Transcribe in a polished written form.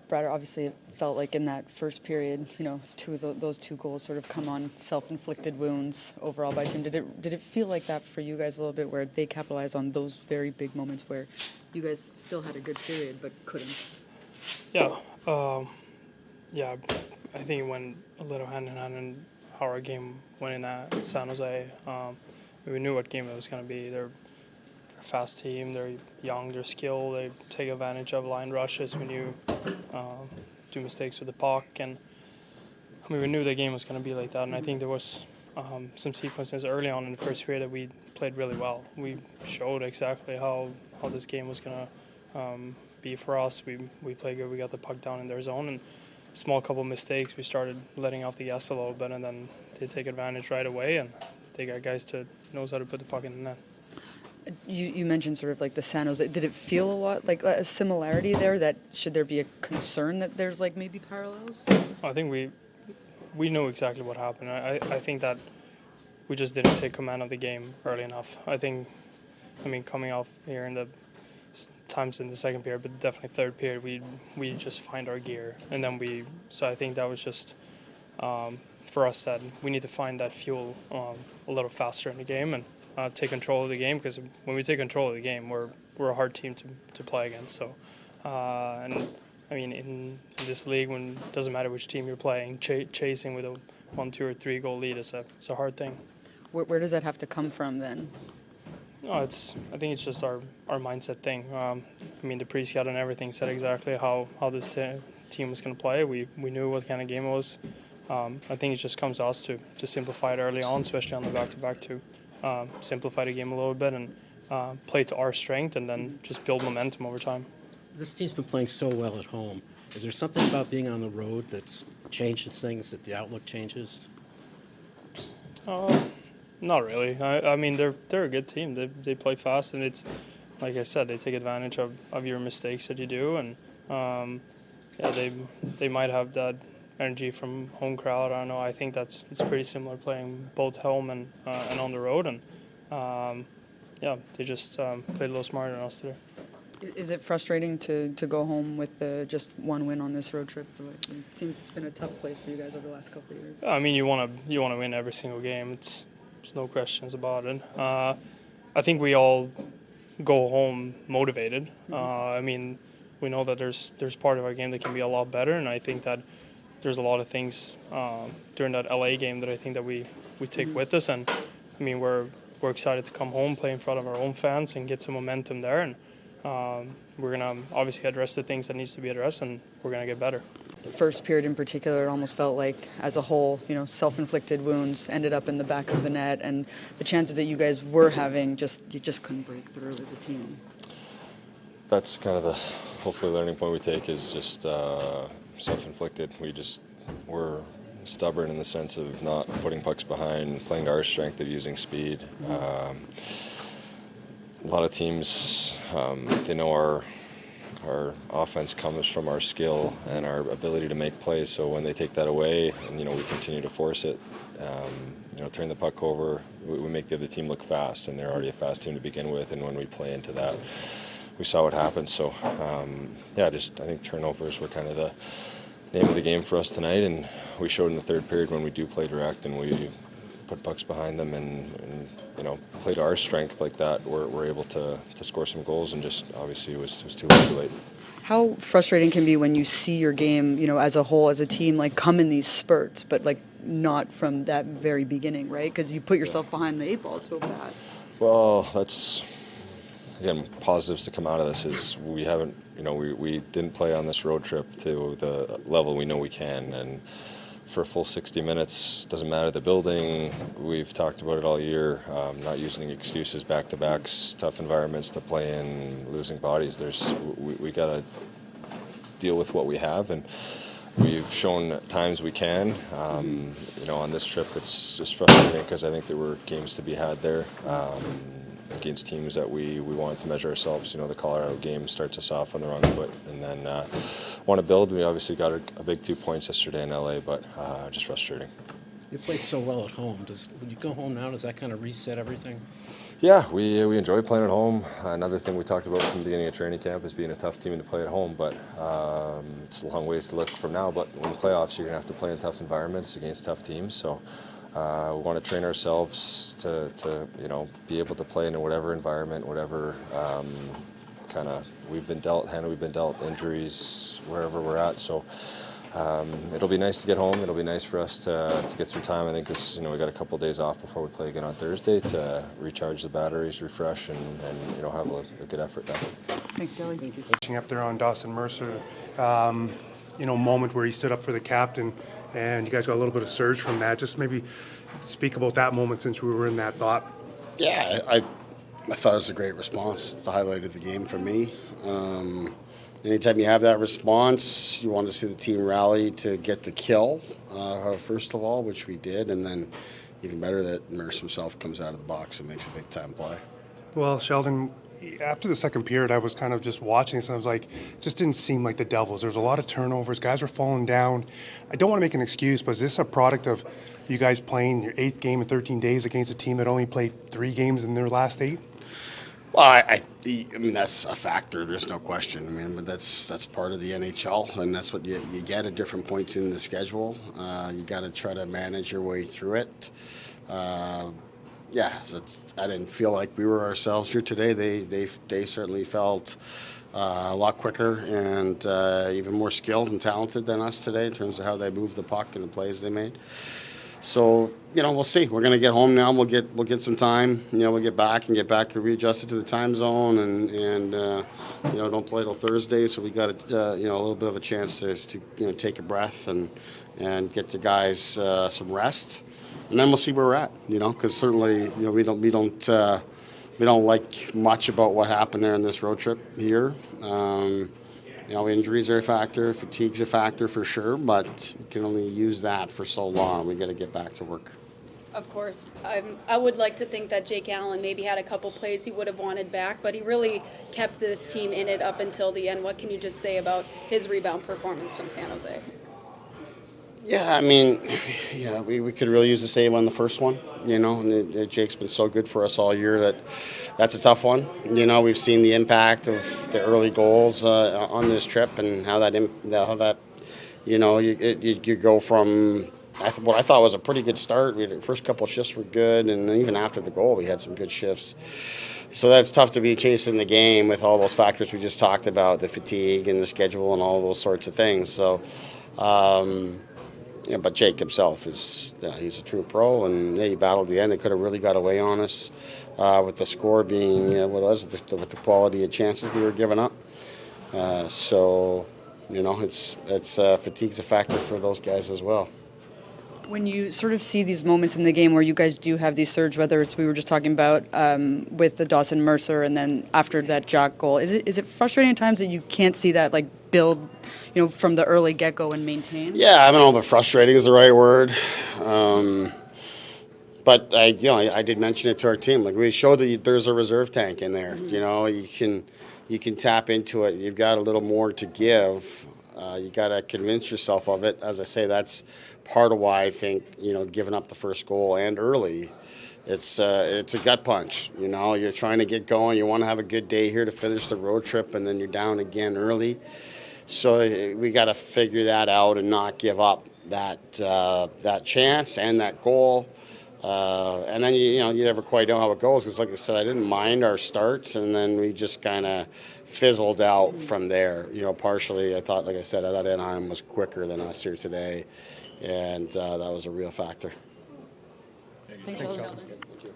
Bratt, obviously it felt like in that first period, those two goals sort of come on self-inflicted wounds overall by team. Did it feel like that for you guys a little bit, where they capitalized on those very big moments where you guys still had a good period but couldn't? Yeah, I think it went a little hand in hand in how our game went in at San Jose. We knew what game it was going to be. They're a fast team. They're young. They're skilled. They take advantage of line rushes when you do mistakes with the puck. And we knew the game was going to be like that. And I think there was some sequences early on in the first period that we played really well. We showed exactly how this game was going to be for us. We played good. We got the puck down in their zone, and small couple mistakes, we started letting off the gas a little bit, and then they take advantage right away, and they got guys to knows how to put the puck in the net. You mentioned sort of like the San Jose. Did it feel a lot like a similarity there? That should there be a concern that there's like maybe parallels? I think we know exactly what happened. I think that we just didn't take command of the game early enough. Coming off here in the times in the second period, but definitely third period, we just find our gear, and then so I think that was just for us that we need to find that fuel a little faster in the game and take control of the game, because when we take control of the game, we're a hard team to play against. So in this league, when it doesn't matter which team you're playing, chasing with a 1, 2, or 3 goal lead is a hard thing. Where does that have to come from then? No, I think it's just our mindset thing. The pre-scout and everything said exactly how this team was going to play. We knew what kind of game it was. I think it just comes to us to simplify it early on, especially on the back-to-back, to simplify the game a little bit and play to our strength, and then just build momentum over time. This team's been playing so well at home. Is there something about being on the road that's changes things, that the outlook changes? Not really. They're a good team. They play fast, and it's like I said, they take advantage of your mistakes that you do, and they might have that energy from home crowd. I don't know. I think it's pretty similar playing both home and on the road, and they just played a little smarter than us today. Is it frustrating to go home with just one win on this road trip? It seems it's been a tough place for you guys over the last couple of years. You want to win every single game. There's no questions about it. I think we all go home motivated. We know that there's part of our game that can be a lot better, and I think that there's a lot of things during that LA game that I think that we take with us, and we're excited to come home, play in front of our own fans, and get some momentum there, and we're gonna obviously address the things that needs to be addressed, and we're gonna get better. First period in particular, it almost felt like, as a whole, self-inflicted wounds ended up in the back of the net, and the chances that you guys were having, you just couldn't break through as a team. That's kind of the hopefully learning point we take, is just self-inflicted. We're stubborn in the sense of not putting pucks behind, playing to our strength of using speed. A lot of teams, they know our offense comes from our skill and our ability to make plays. So when they take that away, and we continue to force it, turn the puck over, we make the other team look fast, and they're already a fast team to begin with. And when we play into that, we saw what happened. So I think turnovers were kind of the name of the game for us tonight, and we showed in the third period when we do play direct and we put pucks behind them and play to our strength like that, we're able to score some goals, and just obviously it was too late. How frustrating can it be when you see your game, as a whole, as a team, come in these spurts, but not from that very beginning, right? Because you put yourself behind the 8 ball so fast. Well, that's, again, positives to come out of this is we haven't, we didn't play on this road trip to the level we know we can, and for a full 60 minutes, doesn't matter the building, we've talked about it all year, not using excuses, back-to-backs, tough environments to play in, losing bodies. We got to deal with what we have, and we've shown at times we can. On this trip, it's just frustrating because I think there were games to be had there against teams that we wanted to measure ourselves. The Colorado game starts us off on the wrong foot, and then want to build. We obviously got a big 2 points yesterday in LA, but just frustrating. You played so well at home. When you go home now, does that kind of reset everything? Yeah, we enjoy playing at home. Another thing we talked about from the beginning of training camp is being a tough team to play at home, but it's a long ways to look from now. But in the playoffs, you're going to have to play in tough environments against tough teams. So we want to train ourselves to be able to play in whatever environment, whatever kind of hand we've been dealt, injuries, wherever we're at. So it'll be nice to get home. It'll be nice for us to get some time. I think because we got a couple of days off before we play again on Thursday to recharge the batteries, refresh, and have a good effort then. Thanks, Dillon. Watching up there on Dawson Mercer, moment where he stood up for the captain, and you guys got a little bit of surge from that. Just maybe speak about that moment since we were in that thought. Yeah, I thought it was a great response. It's the highlight of the game for me. Anytime you have that response, you want to see the team rally to get the kill, first of all, which we did, and then even better that Mercer himself comes out of the box and makes a big-time play. Well, Sheldon, after the second period, I was kind of just watching this, and I was like, it just didn't seem like the Devils. There was a lot of turnovers. Guys were falling down. I don't want to make an excuse, but is this a product of you guys playing your 8th game in 13 days against a team that only played 3 games in their last 8? Well, I mean, that's a factor. There's no question. I mean, but that's part of the NHL, and that's what you get at different points in the schedule. You got to try to manage your way through it. I didn't feel like we were ourselves here today. They certainly felt a lot quicker and even more skilled and talented than us today in terms of how they moved the puck and the plays they made. So, we'll see. We're going to get home now. We'll get some time. We'll get back readjusted to the time zone and don't play till Thursday. So we got a little bit of a chance to take a breath and get the guys some rest, and then we'll see where we're at. Because certainly we don't like much about what happened there in this road trip here. Injuries are a factor, fatigue's a factor for sure, but you can only use that for so long. We got to get back to work. Of course. I would like to think that Jake Allen maybe had a couple plays he would have wanted back, but he really kept this team in it up until the end. What can you just say about his rebound performance from San Jose? Yeah, I mean, we could really use the same on the first one, and Jake's been so good for us all year that's a tough one. We've seen the impact of the early goals on this trip and how that you go from what I thought was a pretty good start. The first couple of shifts were good, and even after the goal, we had some good shifts. So that's tough to be chasing the game with all those factors we just talked about, the fatigue and the schedule and all those sorts of things. So. But Jake himself he's a true pro, and he battled the end. It could have really got away on us with the score being what it was, with the quality of chances we were giving up. It's fatigue's a factor for those guys as well. When you sort of see these moments in the game where you guys do have these surge, whether it's we were just talking about with the Dawson Mercer and then after that Jock goal, is it frustrating at times that you can't see that build, from the early get-go and maintain? Yeah, I don't know, but frustrating is the right word. But I did mention it to our team. We showed that there's a reserve tank in there. Mm-hmm. You can tap into it. You've got a little more to give. You got to convince yourself of it. As I say, that's part of why I think giving up the first goal and early, it's a gut punch. You're trying to get going. You want to have a good day here to finish the road trip, and then you're down again early. So we got to figure that out and not give up that chance and that goal. And then you never quite know how it goes because, like I said, I didn't mind our start, and then we just kind of fizzled out from there. Partially, I thought Anaheim was quicker than us here today, and that was a real factor. Thanks, Sheldon. Thank you.